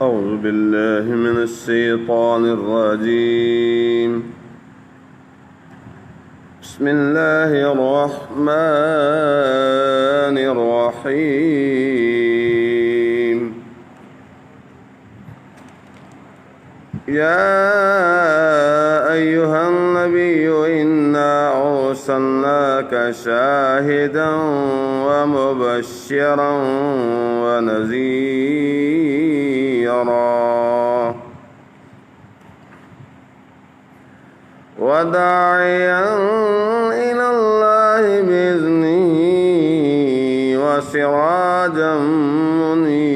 أعوذ بالله من الشيطان الرجيم. بسم الله الرحمن الرحيم. يا أيها النبي إنا أرسلناك شاهدا ومبشرا ونذيرا وداعيا إلى الله بإذنه وسراجا منيرا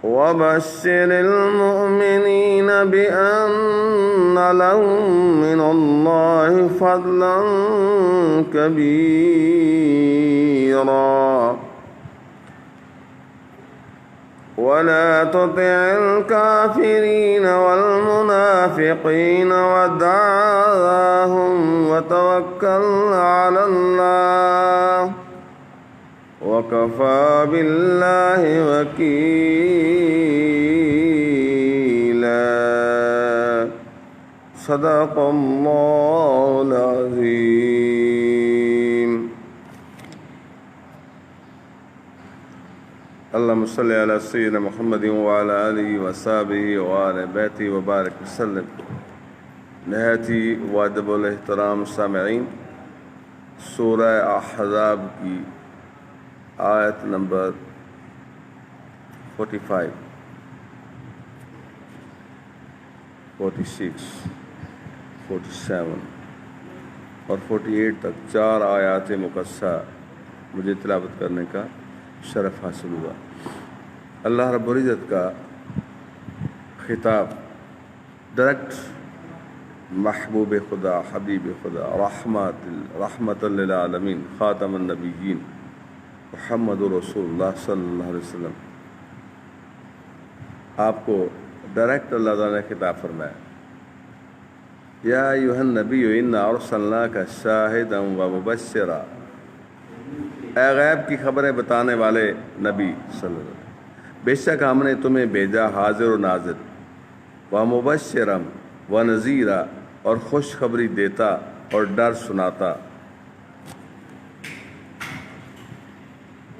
وبشر المؤمنين بأن لهم من الله فضلا كبيرا ولا تطع الكافرين والمنافقين ودعهم وتوكل على الله وكفى بالله وكيلا. صدق الله العظيم. اللهم صل على سيدنا محمد وعلى آله وصحبه وآل بیتہ وبارک وسلم. نہایت ہی وادب الاحترام سامعین، سورہ احزاب کی آیت نمبر 45 46 47 اور 48 تک 4 آیات مقدسہ مجھے تلاوت کرنے کا شرف حاصل ہوا. اللہ رب العزت کا خطاب ڈائریکٹ محبوب خدا، حبیب خدا، رحمت للعالمین، خاتم النبیین محمد رسول اللہ صلی اللہ علیہ وسلم، آپ کو ڈائریکٹ اللہ تعالیٰ نے خطاب فرمایا. یا ایھا النبی انا ارسلناک شاہدا ومبشرا، اے غیب کی خبریں بتانے والے نبی صلی اللہ علیہ وسلم، بے شک ہم نے تمہیں بھیجا حاضر و ناظر، ومبشرا ونذیرا، اور خوشخبری دیتا اور ڈر سناتا.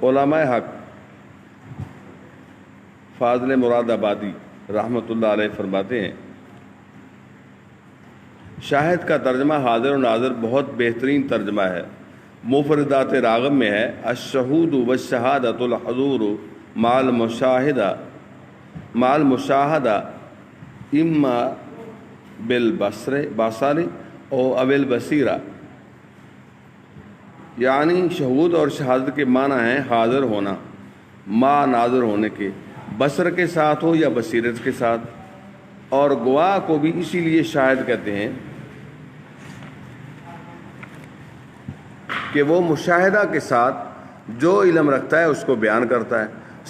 علماء حق فاضل مراد آبادی رحمۃ اللہ علیہ فرماتے ہیں، شاہد کا ترجمہ حاضر و ناظر بہت بہترین ترجمہ ہے. مفردات راغب میں ہے الشہود والشہادۃ الحضور مع المشاہدہ اما بالبصر او ابل بصیرہ، یعنی شہود اور شہادت کے معنی ہیں حاضر ہونا مع ناظر ہونے کے، بصر کے ساتھ ہو یا بصیرت کے ساتھ. اور گواہ کو بھی اسی لیے شاہد کہتے ہیں کہ وہ مشاہدہ کے ساتھ جو علم رکھتا ہے اس کو بیان کرتا ہے.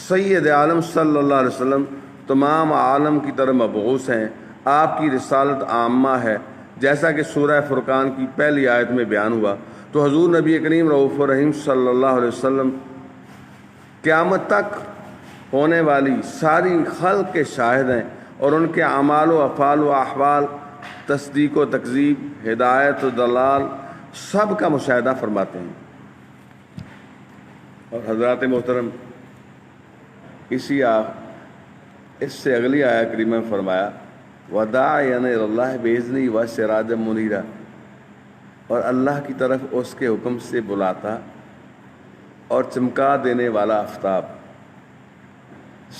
سید عالم صلی اللہ علیہ وسلم تمام عالم کی طرف مبعوث ہیں، آپ کی رسالت عامہ ہے، جیسا کہ سورہ فرقان کی پہلی آیت میں بیان ہوا. تو حضور نبی کریم رؤوف الرحیم صلی اللہ علیہ وسلم قیامت تک ہونے والی ساری خلق کے شاہد ہیں، اور ان کے اعمال و افعال و احوال، تصدیق و تکذیب، ہدایت و دلال، سب کا مشاہدہ فرماتے ہیں. اور حضرات محترم، اس سے اگلی آیت کریمہ میں فرمایا وَدَاعِيًا إِلَى اللَّهِ بِإِذْنِهِ وَسِرَاجًا مُنِيرًا، اور اللہ کی طرف اس کے حکم سے بلاتا اور چمکا دینے والا آفتاب.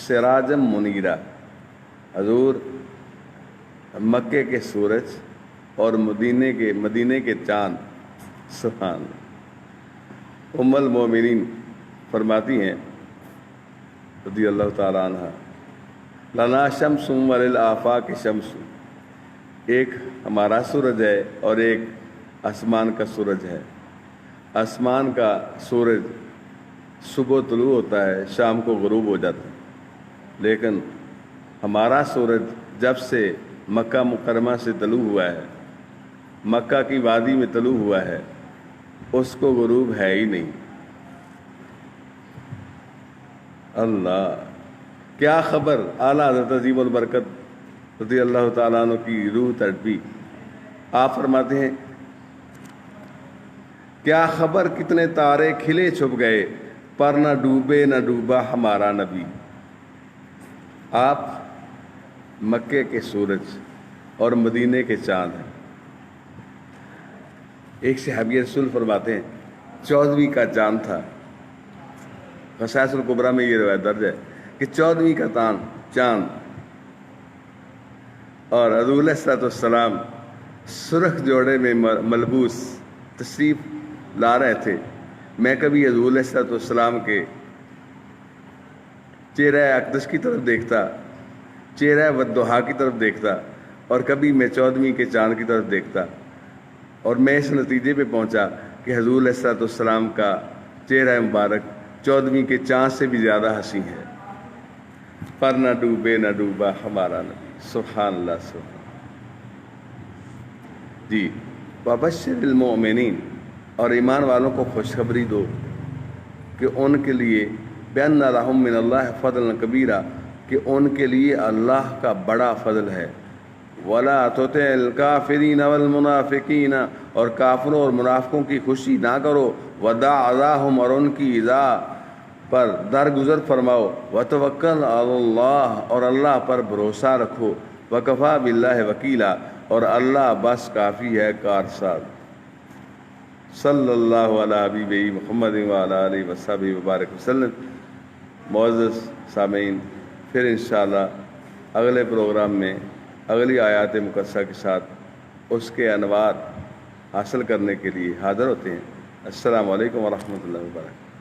سراجم منیرہ، حضور مکے کے سورج اور مدینے کے چاند. سبحان اللہ. ام المومنین فرماتی ہیں رضی اللہ تعالیٰ عنہ، لنا شمس وللآفاق شمس، ایک ہمارا سورج ہے اور ایک آسمان کا سورج ہے. آسمان کا سورج صبح طلوع ہوتا ہے، شام کو غروب ہو جاتا ہے، لیکن ہمارا سورج جب سے مکہ مکرمہ سے طلوع ہوا ہے، مکہ کی وادی میں طلوع ہوا ہے، اس کو غروب ہے ہی نہیں. اللہ کیا خبر، اعلیٰ حضرت عظیم البرکت رضی اللہ تعالیٰ عنہ کی روح تڑپی. آپ فرماتے ہیں کیا خبر کتنے تارے کھلے چھپ گئے، پر نہ ڈوبے نہ ڈوبا ہمارا نبی. آپ مکے کے سورج اور مدینے کے چاند ہیں. ایک صحابی رسول فرماتے ہیں 14ویں کا چاند تھا. قصائص الکبریٰ میں یہ روایت درج ہے کہ 14ویں کا چاند اور حضور علیہ الصلوۃ والسلام سرخ جوڑے میں ملبوس تشریف لا رہے تھے. میں کبھی حضور علیہ الصلوۃ والسلام کے چہرہ اقدس کی طرف دیکھتا، چہرہ والضحیٰ کی طرف دیکھتا، اور کبھی میں 14ویں کے چاند کی طرف دیکھتا، اور میں اس نتیجے پہ پہنچا کہ حضور علیہ الصلوۃ والسلام کا چہرہ مبارک 14ویں کے چاند سے بھی زیادہ حسین ہے. پر نہ ڈوبے نہ ڈوبا ہمارا نبی. سبحان اللہ سبحان. جی وبشر المؤمنین، اور ایمان والوں کو خوشخبری دو کہ ان کے لیے بأن لہم من اللہ فضلا کبیرا، کہ ان کے لیے اللہ کا بڑا فضل ہے. ولا تطع الکافرین والمنافقین، اور کافروں اور منافقوں کی خوشی نہ کرو. ودع اذاہم، اور ان کی ایذا پر درگزر فرماؤ. وتوکل علی اللہ، اور اللہ پر بھروسہ رکھو. وکفیٰ باللہ وکیلا، اور اللہ بس کافی ہے کارساز. صلی اللہ علی حبیبہ محمد وعلی آلہ وصحبہ وبارک وسلم. معزز سامعین، پھر انشاءاللہ اگلے پروگرام میں اگلی آیات مقدسہ کے ساتھ اس کے انوار حاصل کرنے کے لیے حاضر ہوتے ہیں. السلام علیکم ورحمۃ اللہ وبرکاتہ.